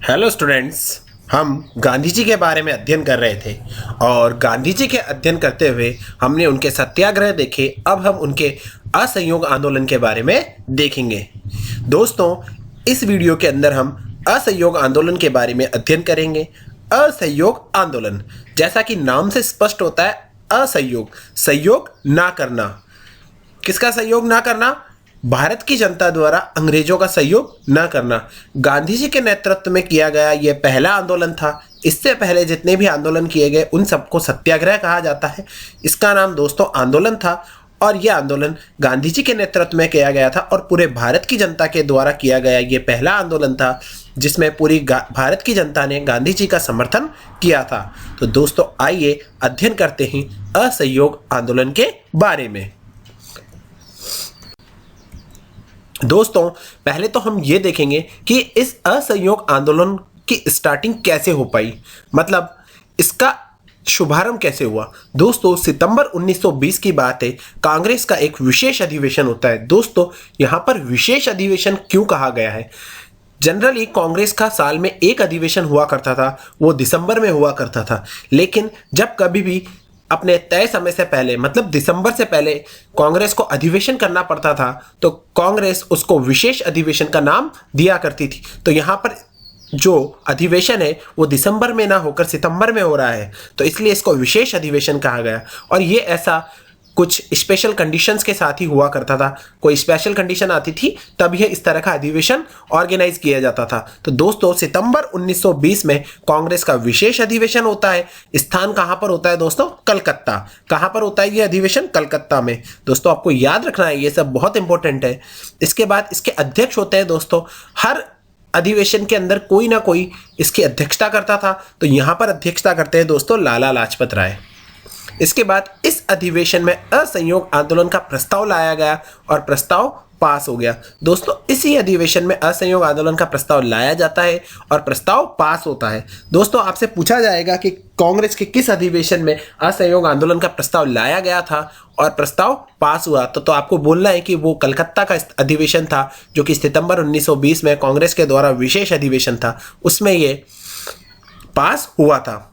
Hello students, हम गांधी जी के बारे में अध्ययन कर रहे थे और गांधी जी के अध्ययन करते हुए हमने उनके सत्याग्रह देखे। अब हम उनके असहयोग आंदोलन के बारे में देखेंगे। दोस्तों, इस वीडियो के अंदर हम असहयोग आंदोलन के बारे में अध्ययन करेंगे। असहयोग आंदोलन, जैसा कि नाम से स्पष्ट होता है, असहयोग, सहयोग ना करना। किसका सहयोग ना करना? भारत की जनता द्वारा अंग्रेजों का सहयोग न करना। गांधी जी के नेतृत्व में किया गया यह पहला आंदोलन था। इससे पहले जितने भी आंदोलन किए गए उन सबको सत्याग्रह कहा जाता है। इसका नाम दोस्तों आंदोलन था और यह आंदोलन गांधी जी के नेतृत्व में किया गया था और पूरे भारत की जनता के द्वारा किया गया यह पहला आंदोलन था जिसमें पूरी भारत की जनता ने गांधी जी का समर्थन किया था। तो दोस्तों आइए अध्ययन करते हैं असहयोग आंदोलन के बारे में। दोस्तों, पहले तो हम ये देखेंगे कि इस असहयोग आंदोलन की स्टार्टिंग कैसे हो पाई, मतलब इसका शुभारंभ कैसे हुआ। दोस्तों, सितंबर 1920 की बात है। कांग्रेस का एक विशेष अधिवेशन होता है। दोस्तों, यहाँ पर विशेष अधिवेशन क्यों कहा गया है? जनरली कांग्रेस का साल में एक अधिवेशन हुआ करता था, वो दिसंबर में हुआ करता था। लेकिन जब कभी भी अपने तय समय से पहले, मतलब दिसंबर से पहले कांग्रेस को अधिवेशन करना पड़ता था तो कांग्रेस उसको विशेष अधिवेशन का नाम दिया करती थी। तो यहाँ पर जो अधिवेशन है वो दिसंबर में ना होकर सितंबर में हो रहा है, तो इसलिए इसको विशेष अधिवेशन कहा गया। और ये ऐसा कुछ स्पेशल कंडीशंस के साथ ही हुआ करता था। कोई स्पेशल कंडीशन आती थी तब यह इस तरह का अधिवेशन ऑर्गेनाइज किया जाता था। तो दोस्तों, सितंबर 1920 में कांग्रेस का विशेष अधिवेशन होता है। स्थान कहां पर होता है दोस्तों? कलकत्ता। कहां पर होता है यह अधिवेशन? कलकत्ता में। दोस्तों, आपको याद रखना है, ये सब बहुत इंपॉर्टेंट है। इसके बाद इसके अध्यक्ष होते हैं दोस्तों, हर अधिवेशन के अंदर कोई ना कोई इसकी अध्यक्षता करता था। तो यहां पर अध्यक्षता करते हैं दोस्तों लाला लाजपत राय। इसके बाद इस अधिवेशन में असहयोग आंदोलन का प्रस्ताव लाया गया और प्रस्ताव पास हो गया। दोस्तों, इसी अधिवेशन में असहयोग आंदोलन का प्रस्ताव लाया जाता है और प्रस्ताव पास होता है। दोस्तों, आपसे पूछा जाएगा कि कांग्रेस के किस अधिवेशन में असहयोग आंदोलन का प्रस्ताव लाया गया था और प्रस्ताव पास हुआ, तो आपको बोलना है कि वो कलकत्ता का अधिवेशन था जो कि सितंबर 1920 में कांग्रेस के द्वारा विशेष अधिवेशन था, उसमें ये पास हुआ था।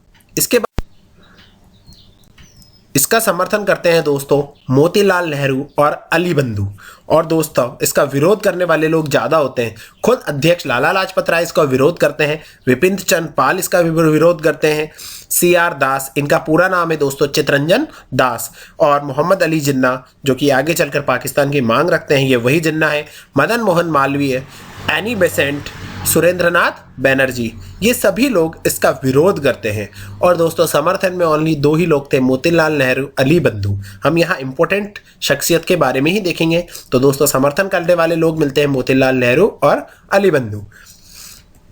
इसका समर्थन करते हैं दोस्तों मोतीलाल नेहरू और अली बंधु। और दोस्तों, इसका विरोध करने वाले लोग ज़्यादा होते हैं। खुद अध्यक्ष लाला लाजपत राय इसका विरोध करते हैं, विपिन चंद्र पाल इसका विरोध करते हैं, CR दास, इनका पूरा नाम है दोस्तों चित्तरंजन दास, और मोहम्मद अली जिन्ना जो कि आगे चलकर पाकिस्तान की मांग रखते हैं, ये वही जिन्ना है, मदन मोहन मालवीय, एनी बेसेंट, सुरेंद्रनाथ बैनर्जी, ये सभी लोग इसका विरोध करते हैं। और दोस्तों, समर्थन में ओनली दो ही लोग थे, मोतीलाल नेहरू, अली बंधु। हम यहाँ इंपॉर्टेंट शख्सियत के बारे में ही देखेंगे। तो दोस्तों, समर्थन करने वाले लोग मिलते हैं मोतीलाल नेहरू और अली बंधु।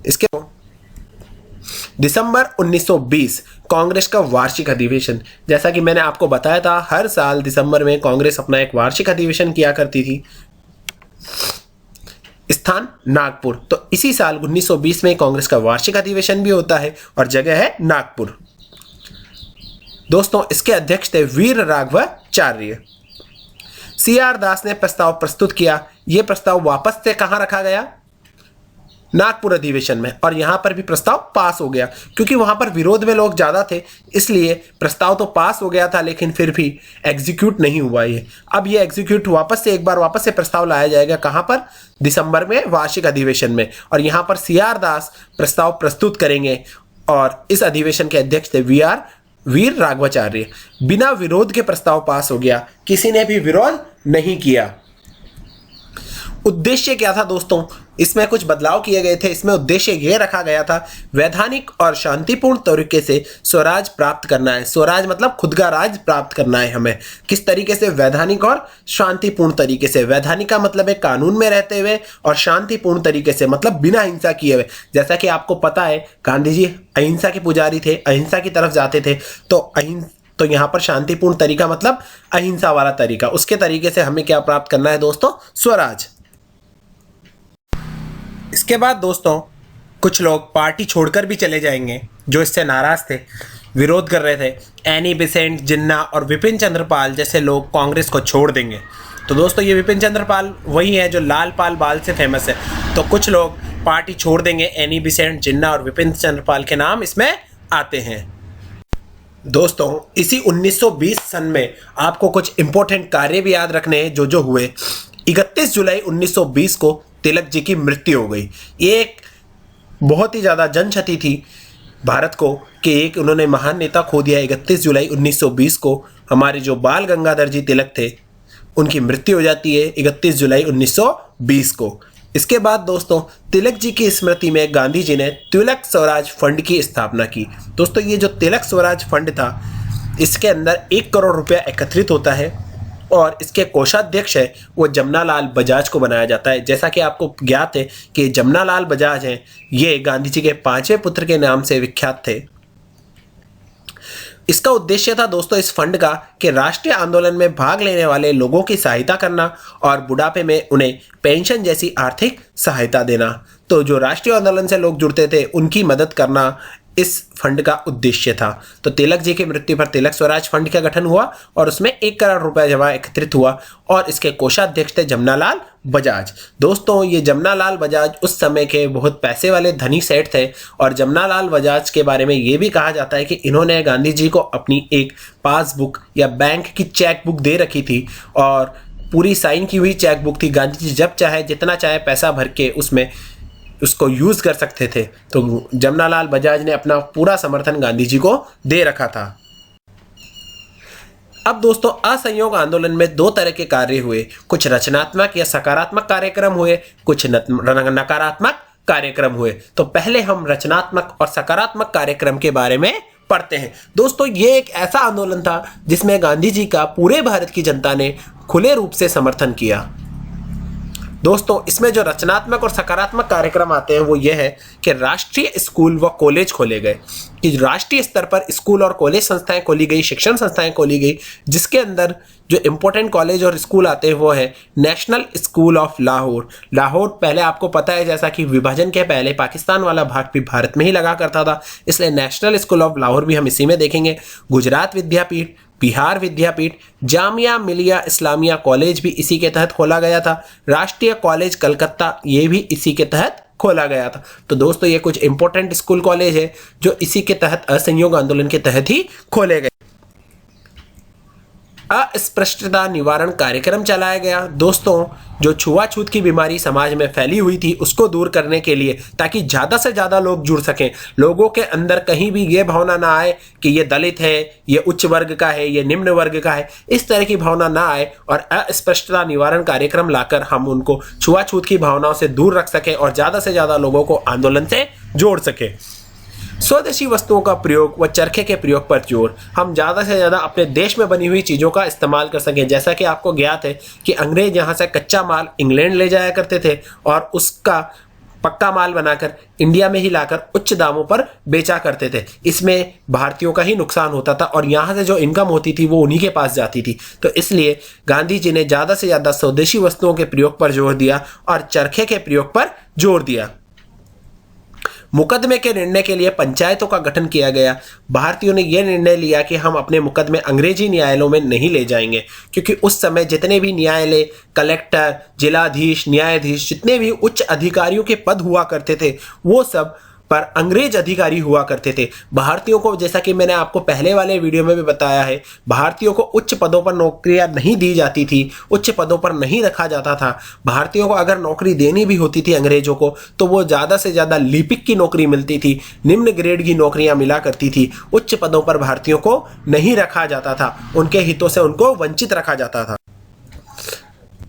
इसके दिसंबर 1920 कांग्रेस का वार्षिक अधिवेशन, जैसा कि मैंने आपको बताया था, हर साल दिसंबर में कांग्रेस अपना एक वार्षिक अधिवेशन किया करती थी। स्थान नागपुर। तो इसी साल 1920 में कांग्रेस का वार्षिक अधिवेशन भी होता है और जगह है नागपुर। दोस्तों, इसके अध्यक्ष थे वीर राघवाचार्य। CR दास ने प्रस्ताव प्रस्तुत किया। यह प्रस्ताव वापस से कहां रखा गया? नागपुर अधिवेशन में। और यहां पर भी प्रस्ताव पास हो गया क्योंकि वहां पर विरोध में लोग ज्यादा थे, इसलिए प्रस्ताव तो पास हो गया था लेकिन फिर भी एग्जीक्यूट नहीं हुआ ये। अब ये एग्जीक्यूट एक बार वापस से प्रस्ताव लाया जाएगा। कहां पर? दिसंबर में वार्षिक अधिवेशन में। और यहां पर CR दास प्रस्ताव प्रस्तुत करेंगे और इस अधिवेशन के अध्यक्ष थे वीर राघवाचार्य। बिना विरोध के प्रस्ताव पास हो गया, किसी ने भी विरोध नहीं किया। उद्देश्य क्या था दोस्तों? इसमें कुछ बदलाव किए गए थे। इसमें उद्देश्य यह रखा गया था, वैधानिक और शांतिपूर्ण तरीके से स्वराज प्राप्त करना है। स्वराज मतलब खुद का राज प्राप्त करना है हमें। किस तरीके से? वैधानिक और शांतिपूर्ण तरीके से। वैधानिक का मतलब है कानून में रहते हुए, और शांतिपूर्ण तरीके से मतलब बिना हिंसा किए हुए। जैसा कि आपको पता है, गांधी जी अहिंसा के पुजारी थे, अहिंसा की तरफ जाते थे। तो यहाँ पर शांतिपूर्ण तरीका मतलब अहिंसा वाला तरीका। उसके तरीके से हमें क्या प्राप्त करना है दोस्तों? स्वराज। इसके बाद दोस्तों, कुछ लोग पार्टी छोड़कर भी चले जाएंगे जो इससे नाराज थे, विरोध कर रहे थे। एनी बेसेंट, जिन्ना और विपिन चंद्र पाल जैसे लोग कांग्रेस को छोड़ देंगे। तो दोस्तों, ये विपिन चंद्र पाल वही है जो लाल पाल बाल से फेमस है। तो कुछ लोग पार्टी छोड़ देंगे, एनी बेसेंट, जिन्ना और विपिन चंद्रपाल के नाम इसमें आते हैं। दोस्तों इसी 1920 सन में आपको कुछ इंपॉर्टेंट कार्य भी याद रखने हैं जो हुए। 31 जुलाई 1920 को तिलक जी की मृत्यु हो गई। ये एक बहुत ही ज़्यादा जनक्षति थी भारत को कि एक उन्होंने महान नेता खो दिया। 31 जुलाई 1920 को हमारे जो बाल गंगाधर जी तिलक थे उनकी मृत्यु हो जाती है 31 जुलाई 1920 को। इसके बाद दोस्तों तिलक जी की स्मृति में गांधी जी ने तिलक स्वराज फंड की स्थापना की। दोस्तों ये जो तिलक स्वराज फंड था इसके अंदर 1 करोड़ रुपया एकत्रित होता है और इसके कोषाध्यक्ष है वो जमनालाल बजाज को बनाया जाता है। जैसा कि आपको ज्ञात है कि जमनालाल बजाज हैं, ये गांधी जी के 5वें पुत्र के नाम से विख्यात थे। इसका उद्देश्य था दोस्तों इस फंड का कि राष्ट्रीय आंदोलन में भाग लेने वाले लोगों की सहायता करना और बुढ़ापे में उन्हें पेंशन जैसी आर्थिक सहायता देना। तो जो राष्ट्रीय आंदोलन से लोग जुड़ते थे उनकी मदद करना इस फंड का उद्देश्य था। तो तिलक जी की मृत्यु पर तिलक स्वराज फंड का गठन हुआ और उसमें 1 करोड़ रुपया जमा एकत्रित हुआ और इसके कोषाध्यक्ष थे जमनालाल बजाज। दोस्तों ये जमनालाल बजाज उस समय के बहुत पैसे वाले धनी सेठ थे और जमनालाल बजाज के बारे में ये भी कहा जाता है कि इन्होंने गांधी जी को अपनी एक पासबुक या बैंक की चेक बुक दे रखी थी और पूरी साइन की हुई चेक बुक थी। गांधी जी जब चाहे जितना चाहे पैसा भर के उसमें उसको यूज कर सकते थे। तो जमनालाल बजाज ने अपना पूरा समर्थन गांधी जी को दे रखा था। अब दोस्तों असहयोग आंदोलन में 2 तरह के कार्य हुए, कुछ रचनात्मक या सकारात्मक कार्यक्रम हुए, कुछ नकारात्मक कार्यक्रम हुए। तो पहले हम रचनात्मक और सकारात्मक कार्यक्रम के बारे में पढ़ते हैं। दोस्तों ये एक ऐसा आंदोलन था जिसमें गांधी जी का पूरे भारत की जनता ने खुले रूप से समर्थन किया। दोस्तों इसमें जो रचनात्मक और सकारात्मक कार्यक्रम आते हैं वो ये है कि राष्ट्रीय स्कूल व कॉलेज खोले गए, कि राष्ट्रीय स्तर पर स्कूल और कॉलेज संस्थाएं खोली गई, शिक्षण संस्थाएं खोली गई, जिसके अंदर जो इंपॉर्टेंट कॉलेज और स्कूल आते हैं वो है national school of Lahore. Lahore पहले आपको पता है जैसा कि विभाजन के पहले पाकिस्तान वाला भाग भी भारत में ही लगा करता था, इसलिए नेशनल स्कूल ऑफ लाहौर भी हम इसी में देखेंगे। गुजरात विद्यापीठ, बिहार विद्यापीठ, जामिया मिलिया इस्लामिया कॉलेज भी इसी के तहत खोला गया था। राष्ट्रीय कॉलेज कलकत्ता ये भी इसी के तहत खोला गया था। तो दोस्तों ये कुछ इंपॉर्टेंट स्कूल कॉलेज है जो इसी के तहत असहयोग आंदोलन के तहत ही खोले गए। अस्पृश्यता निवारण कार्यक्रम चलाया गया। दोस्तों जो छुआछूत की बीमारी समाज में फैली हुई थी उसको दूर करने के लिए, ताकि ज़्यादा से ज़्यादा लोग जुड़ सकें, लोगों के अंदर कहीं भी ये भावना ना आए कि ये दलित है, ये उच्च वर्ग का है, ये निम्न वर्ग का है, इस तरह की भावना ना आए और अस्पृश्यता निवारण कार्यक्रम लाकर हम उनको छुआछूत की भावनाओं से दूर रख सकें और ज़्यादा से ज़्यादा लोगों को आंदोलन से जोड़ सकें। स्वदेशी वस्तुओं का प्रयोग व चरखे के प्रयोग पर जोर, हम ज़्यादा से ज़्यादा अपने देश में बनी हुई चीज़ों का इस्तेमाल कर सकें। जैसा कि आपको ज्ञात है कि अंग्रेज यहाँ से कच्चा माल इंग्लैंड ले जाया करते थे और उसका पक्का माल बनाकर इंडिया में ही लाकर उच्च दामों पर बेचा करते थे। इसमें भारतीयों का ही नुकसान होता था और यहाँ से जो इनकम होती थी वो उन्हीं के पास जाती थी। तो इसलिए गांधी जी ने ज़्यादा से ज़्यादा स्वदेशी वस्तुओं के प्रयोग पर जोर दिया और चरखे के प्रयोग पर जोर दिया। मुकदमे के निर्णय के लिए पंचायतों का गठन किया गया। भारतीयों ने यह निर्णय लिया कि हम अपने मुकदमे अंग्रेजी न्यायालयों में नहीं ले जाएंगे, क्योंकि उस समय जितने भी न्यायालय, कलेक्टर, जिलाधीश, न्यायाधीश, जितने भी उच्च अधिकारियों के पद हुआ करते थे वो सब पर अंग्रेज अधिकारी हुआ करते थे। भारतीयों को, जैसा कि मैंने आपको पहले वाले वीडियो में भी बताया है, भारतीयों को उच्च पदों पर नौकरियां नहीं दी जाती थी, उच्च पदों पर नहीं रखा जाता था। भारतीयों को अगर नौकरी देनी भी होती थी अंग्रेजों को तो वो ज़्यादा से ज़्यादा लिपिक की नौकरी मिलती थी, निम्न ग्रेड की नौकरियां मिला करती थी। उच्च पदों पर भारतीयों को नहीं रखा जाता था, उनके हितों से उनको वंचित रखा जाता था।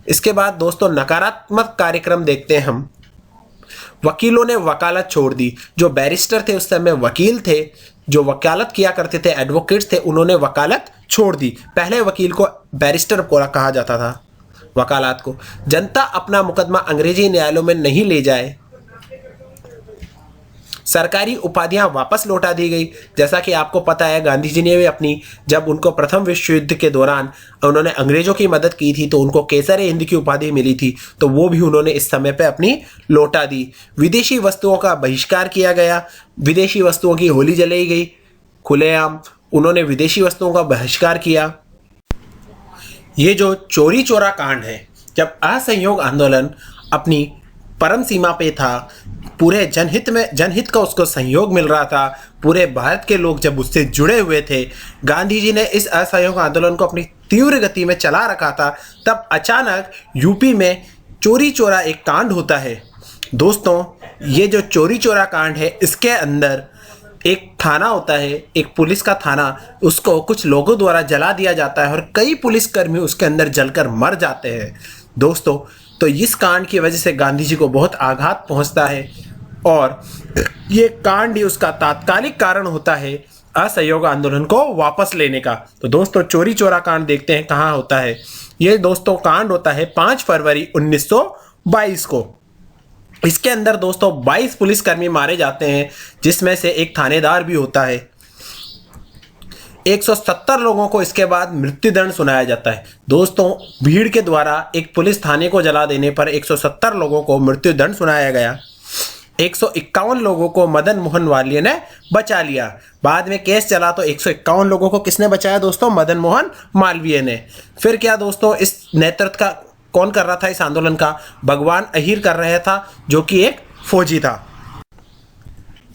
इसके बाद दोस्तों नकारात्मक कार्यक्रम देखते हैं हम। वकीलों ने वकालत छोड़ दी। जो बैरिस्टर थे उस समय वकील थे, जो वकालत किया करते थे, एडवोकेट्स थे, उन्होंने वकालत छोड़ दी। पहले वकील को बैरिस्टर कहा जाता था, वकालत को। जनता अपना मुकदमा अंग्रेजी न्यायालयों में नहीं ले जाए। सरकारी उपाधियां वापस लौटा दी गई। जैसा कि आपको पता है गांधी जी ने भी अपनी, जब उनको प्रथम विश्व युद्ध के दौरान उन्होंने अंग्रेजों की मदद की थी तो उनको केसर हिंद की उपाधि मिली थी, तो वो भी उन्होंने इस समय पे अपनी लौटा दी। विदेशी वस्तुओं का बहिष्कार किया गया। विदेशी वस्तुओं की होली जलाई गई खुलेआम, उन्होंने विदेशी वस्तुओं का बहिष्कार किया। ये जो चोरी चोरा कांड है, जब असहयोग आंदोलन अपनी परम सीमा पे था, पूरे जनहित का उसको सहयोग मिल रहा था। पूरे भारत के लोग जब उससे जुड़े हुए थे, गांधी जी ने इस असहयोग आंदोलन को अपनी तीव्र गति में चला रखा था, तब अचानक यूपी में चोरी चोरा एक कांड होता है। दोस्तों, ये जो चोरी चोरा कांड है, इसके अंदर एक थाना होता है, एक पुलिस का थाना, उसको कुछ लोगों द्वारा जला दिया जाता है और कई पुलिसकर्मी उसके अंदर जलकर मर जाते हैं। दोस्तों, तो इस कांड की वजह से गांधी जी को बहुत आघात पहुंचता है और ये कांड ही उसका तात्कालिक कारण होता है असहयोग आंदोलन को वापस लेने का। तो दोस्तों, चोरी चोरा कांड देखते हैं कहाँ होता है। ये दोस्तों कांड होता है 5 फरवरी 1922 को। इसके अंदर दोस्तों 22 पुलिसकर्मी मारे जाते हैं, जिसमें से एक थानेदार भी होता है। 170 लोगों को इसके बाद मृत्युदंड सुनाया जाता है। दोस्तों, भीड़ के द्वारा एक पुलिस थाने को जला देने पर 170 लोगों को मृत्युदंड सुनाया गया। 151 लोगों को मदन मोहन मालवीय ने बचा लिया। बाद में केस चला तो 151 लोगों को किसने बचाया दोस्तों? मदन मोहन मालवीय ने। फिर क्या दोस्तों, इस नेतृत्व का कौन कर रहा था इस आंदोलन का? भगवान अहीर कर रहा था, जो कि एक फौजी था।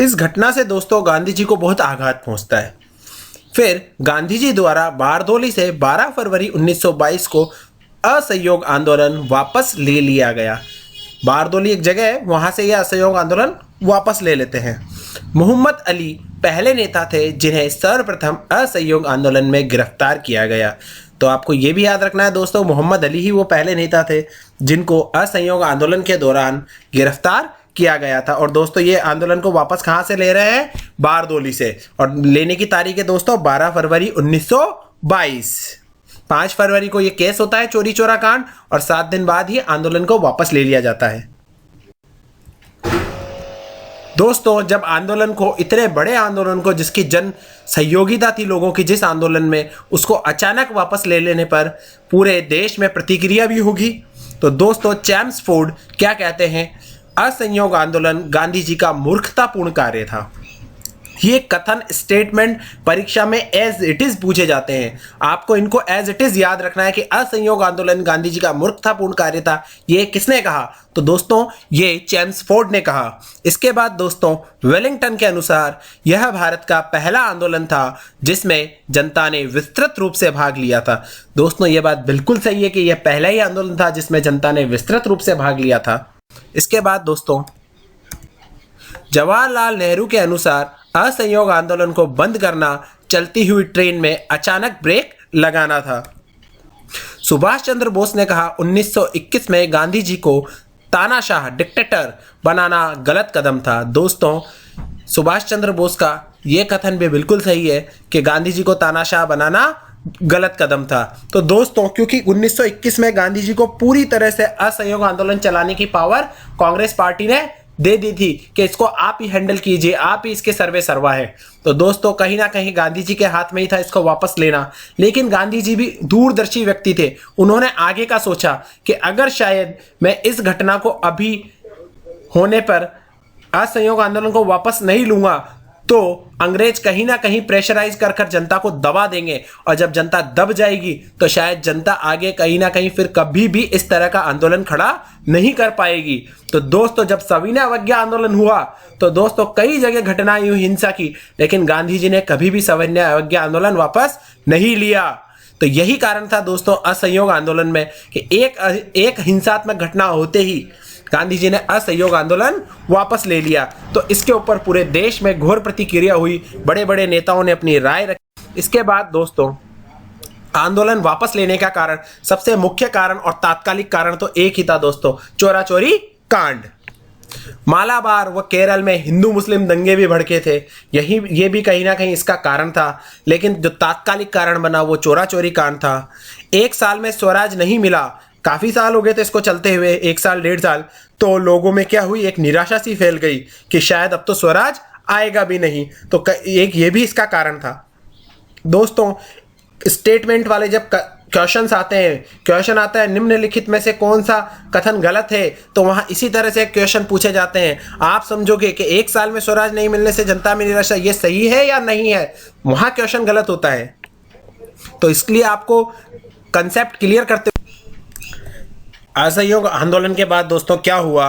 इस घटना से दोस्तों गांधी जी को बहुत आघात पहुंचता है। फिर गांधी जी द्वारा बारदोली से 12 फरवरी 1922 को असहयोग आंदोलन वापस ले लिया गया। बारदोली एक जगह है, वहां से यह असहयोग आंदोलन वापस ले लेते हैं। मोहम्मद अली पहले नेता थे जिन्हें सर्वप्रथम असहयोग आंदोलन में गिरफ्तार किया गया। तो आपको ये भी याद रखना है दोस्तों, मोहम्मद अली ही वो पहले नेता थे जिनको असहयोग आंदोलन के दौरान गिरफ्तार किया गया था। और दोस्तों, ये आंदोलन को वापस कहाँ से ले रहे हैं? बारदोली से। और लेने की तारीख है दोस्तों 12 फरवरी 1922। 5 फरवरी को ये केस होता है चोरी चोरा कांड, और 7 दिन बाद ही आंदोलन को वापस ले लिया जाता है। दोस्तों, जब आंदोलन को, इतने बड़े आंदोलन को जिसकी जन सहयोगिता थी लोगों की जिस आंदोलन में, उसको अचानक वापस ले लेने पर पूरे देश में प्रतिक्रिया भी होगी। तो दोस्तों, चैम्सफोर्ड क्या कहते हैं? असहयोग आंदोलन गांधी जी का मूर्खतापूर्ण कार्य था। ये कथन स्टेटमेंट परीक्षा में एज इट इज पूछे जाते हैं। आपको इनको एज इट इज याद रखना है कि असहयोग आंदोलन गांधी जी का मूर्खतापूर्ण कार्य था। ये किसने कहा? तो दोस्तों, ये चैम्सफोर्ड ने कहा। इसके बाद दोस्तों, वेलिंगटन के अनुसार यह भारत का पहला आंदोलन था जिसमें जनता ने विस्तृत रूप से भाग लिया था। दोस्तों, ये बात बिल्कुल सही है कि यह पहला ही आंदोलन था जिसमें जनता ने विस्तृत रूप से भाग लिया था। इसके बाद दोस्तों, जवाहरलाल नेहरू के अनुसार असहयोग आंदोलन को बंद करना चलती हुई ट्रेन में अचानक ब्रेक लगाना था। सुभाष चंद्र बोस ने कहा 1921 में गांधी जी को तानाशाह डिक्टेटर बनाना गलत कदम था। दोस्तों, सुभाष चंद्र बोस का यह कथन भी बिल्कुल सही है कि गांधी जी को तानाशाह बनाना गलत कदम था। तो दोस्तों, क्योंकि 1921 में गांधी जी को पूरी तरह से असहयोग आंदोलन चलाने की पावर कांग्रेस पार्टी ने दे दी थी कि इसको आप ही हैंडल कीजिए, आप ही इसके सर्वे सर्वा है। तो दोस्तों, कहीं ना कहीं गांधी जी के हाथ में ही था इसको वापस लेना। लेकिन गांधी जी भी दूरदर्शी व्यक्ति थे। उन्होंने आगे का सोचा कि अगर शायद मैं इस घटना को अभी होने पर असहयोग आंदोलन को वापस नहीं लूंगा तो अंग्रेज कहीं ना कहीं प्रेशराइज कर कर जनता को दबा देंगे, और जब जनता दब जाएगी तो शायद जनता आगे कहीं ना कहीं फिर कभी भी इस तरह का आंदोलन खड़ा नहीं कर पाएगी। तो दोस्तों, जब सविनय अवज्ञा आंदोलन हुआ तो दोस्तों कई जगह घटनाएं हुई हिंसा की, लेकिन गांधी जी ने कभी भी सविनय अवज्ञा आंदोलन वापस नहीं लिया। तो यही कारण था दोस्तों असहयोग आंदोलन में कि एक हिंसात्मक घटना होते ही गांधी जी ने असहयोग आंदोलन वापस ले लिया। तो इसके ऊपर पूरे देश में घोर प्रतिक्रिया हुई, बड़े बड़े नेताओं ने अपनी राय रखी। इसके बाद दोस्तों, आंदोलन वापस लेने का कारण, सबसे मुख्य कारण और तात्कालिक कारण तो एक ही था दोस्तों, चोरा चोरी कांड। मालाबार व केरल में हिंदू मुस्लिम दंगे भी भड़के थे, ये भी कहीं ना कहीं इसका कारण था। लेकिन जो तात्कालिक कारण बना वो चोरा चोरी कांड था। 1 साल में स्वराज नहीं मिला, काफी साल हो गए थे इसको चलते हुए, 1 साल 1.5 साल। तो लोगों में क्या हुई, एक निराशा सी फैल गई कि शायद अब तो स्वराज आएगा भी नहीं। तो एक ये भी इसका कारण था। दोस्तों, स्टेटमेंट वाले जब क्वेश्चंस आते हैं, क्वेश्चन आता है निम्नलिखित में से कौन सा कथन गलत है, तो वहां इसी तरह से क्वेश्चन पूछे जाते हैं। आप समझोगे कि 1 साल में स्वराज नहीं मिलने से जनता में निराशा, ये सही है या नहीं है, वहां क्वेश्चन गलत होता है। तो इसलिए आपको कंसेप्ट क्लियर करते। असहयोग आंदोलन के बाद दोस्तों क्या हुआ,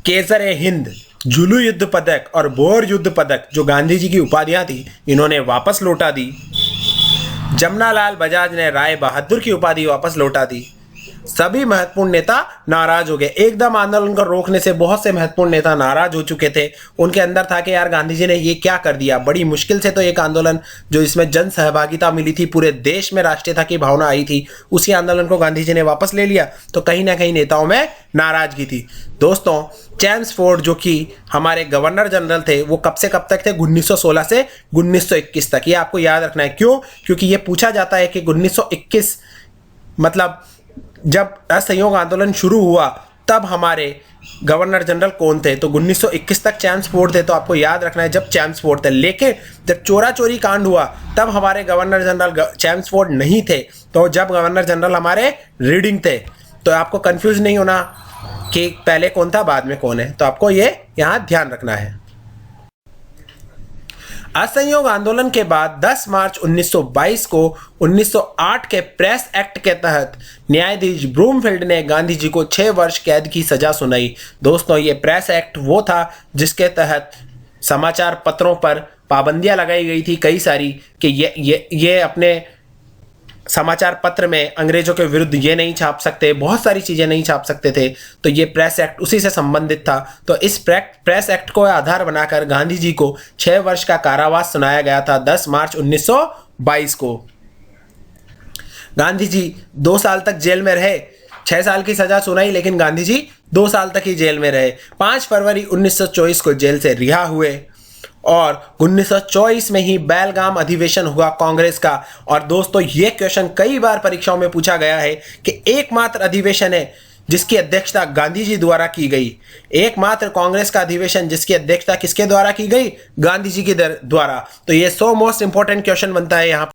केसर-ए-हिंद जुलू युद्ध पदक और बोर युद्ध पदक जो गांधी जी की उपाधियां थी, इन्होंने वापस लौटा दी। जमनालाल बजाज ने राय बहादुर की उपाधि वापस लौटा दी। सभी महत्वपूर्ण नेता नाराज हो गए। एकदम आंदोलन को रोकने से बहुत से महत्वपूर्ण नेता नाराज हो चुके थे। उनके अंदर था कि यार गांधी जी ने ये क्या कर दिया। बड़ी मुश्किल से तो एक आंदोलन जो इसमें जन सहभागिता मिली थी, पूरे देश में राष्ट्रीयता की भावना आई थी, उसी आंदोलन को गांधी जी ने वापस ले लिया। तो कहीं ना कहीं नेताओं में नाराजगी थी। दोस्तों, चैम्सफोर्ड जो कि हमारे गवर्नर जनरल थे, वो कब से कब तक थे? 1916 से 1921 तक। ये आपको याद रखना है। क्यों? क्योंकि ये पूछा जाता है कि 1921 मतलब जब असहयोग आंदोलन शुरू हुआ तब हमारे गवर्नर जनरल कौन थे? तो 1921 तक चैम्सफोर्ड थे। तो आपको याद रखना है जब चैम्सफोर्ड थे। लेकिन जब चोरा चोरी कांड हुआ तब हमारे गवर्नर जनरल चैम्सफोर्ड नहीं थे। तो जब गवर्नर जनरल हमारे रीडिंग थे। तो आपको कंफ्यूज नहीं होना कि पहले कौन था बाद में कौन है। तो आपको ये यहाँ ध्यान रखना है। असहयोग आंदोलन के बाद 10 मार्च 1922 को 1908 के प्रेस एक्ट के तहत न्यायाधीश ब्रूमफील्ड ने गांधी जी को 6 वर्ष कैद की सजा सुनाई। दोस्तों, ये प्रेस एक्ट वो था जिसके तहत समाचार पत्रों पर पाबंदियां लगाई गई थी कई सारी, कि ये अपने समाचार पत्र में अंग्रेजों के विरुद्ध ये नहीं छाप सकते, बहुत सारी चीजें नहीं छाप सकते थे। तो ये प्रेस एक्ट उसी से संबंधित था। तो इस प्रेस एक्ट को आधार बनाकर गांधी जी को 6 वर्ष का कारावास सुनाया गया था 10 मार्च 1922 को। गांधी जी 2 साल तक जेल में रहे। 6 साल की सजा सुनाई, लेकिन गांधी जी 2 साल तक ही जेल में रहे। 5 फरवरी 1924 को जेल से रिहा हुए और 1924 में ही बेलगाम अधिवेशन हुआ कांग्रेस का। और दोस्तों, ये क्वेश्चन कई बार परीक्षाओं में पूछा गया है कि एकमात्र अधिवेशन है जिसकी अध्यक्षता गांधी जी द्वारा की गई। एकमात्र कांग्रेस का अधिवेशन जिसकी अध्यक्षता किसके द्वारा की गई? गांधी जी के द्वारा। तो ये मोस्ट इंपॉर्टेंट क्वेश्चन बनता है यहाँ।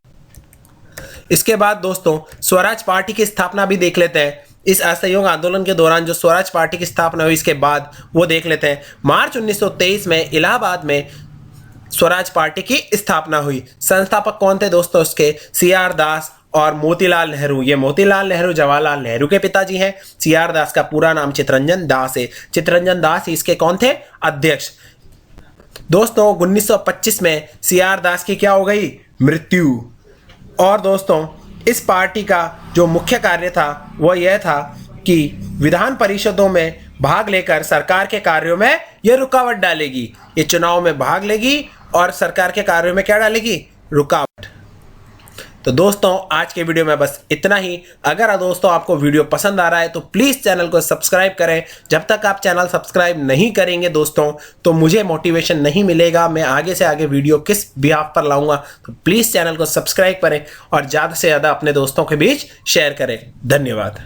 इसके बाद दोस्तों, स्वराज पार्टी की स्थापना भी देख लेते हैं। इस असहयोग आंदोलन के दौरान जो स्वराज पार्टी की स्थापना हुई, इसके बाद वो देख लेते हैं। मार्च 1923 में इलाहाबाद में स्वराज पार्टी की स्थापना हुई। संस्थापक कौन थे दोस्तों? उसके CR दास और मोतीलाल नेहरू। ये मोतीलाल नेहरू जवाहरलाल नेहरू के पिताजी हैं। CR दास का पूरा नाम चित्तरंजन दास है। चित्तरंजन दास इसके कौन थे? अध्यक्ष। दोस्तों, 1925 में CR दास की क्या हो गई? मृत्यु। और दोस्तों, इस पार्टी का जो मुख्य कार्य था वो यह था कि विधान परिषदों में भाग लेकर सरकार के कार्यों में यह रुकावट डालेगी। ये चुनाव में भाग लेगी और सरकार के कार्यों में क्या डालेगी? रुकावट। तो दोस्तों, आज के वीडियो में बस इतना ही। अगर दोस्तों आपको वीडियो पसंद आ रहा है तो प्लीज़ चैनल को सब्सक्राइब करें। जब तक आप चैनल सब्सक्राइब नहीं करेंगे दोस्तों, तो मुझे मोटिवेशन नहीं मिलेगा मैं आगे से आगे वीडियो किस बिहाफ पर लाऊंगा। तो प्लीज़ चैनल को सब्सक्राइब करें और ज़्यादा से ज़्यादा अपने दोस्तों के बीच शेयर करें। धन्यवाद।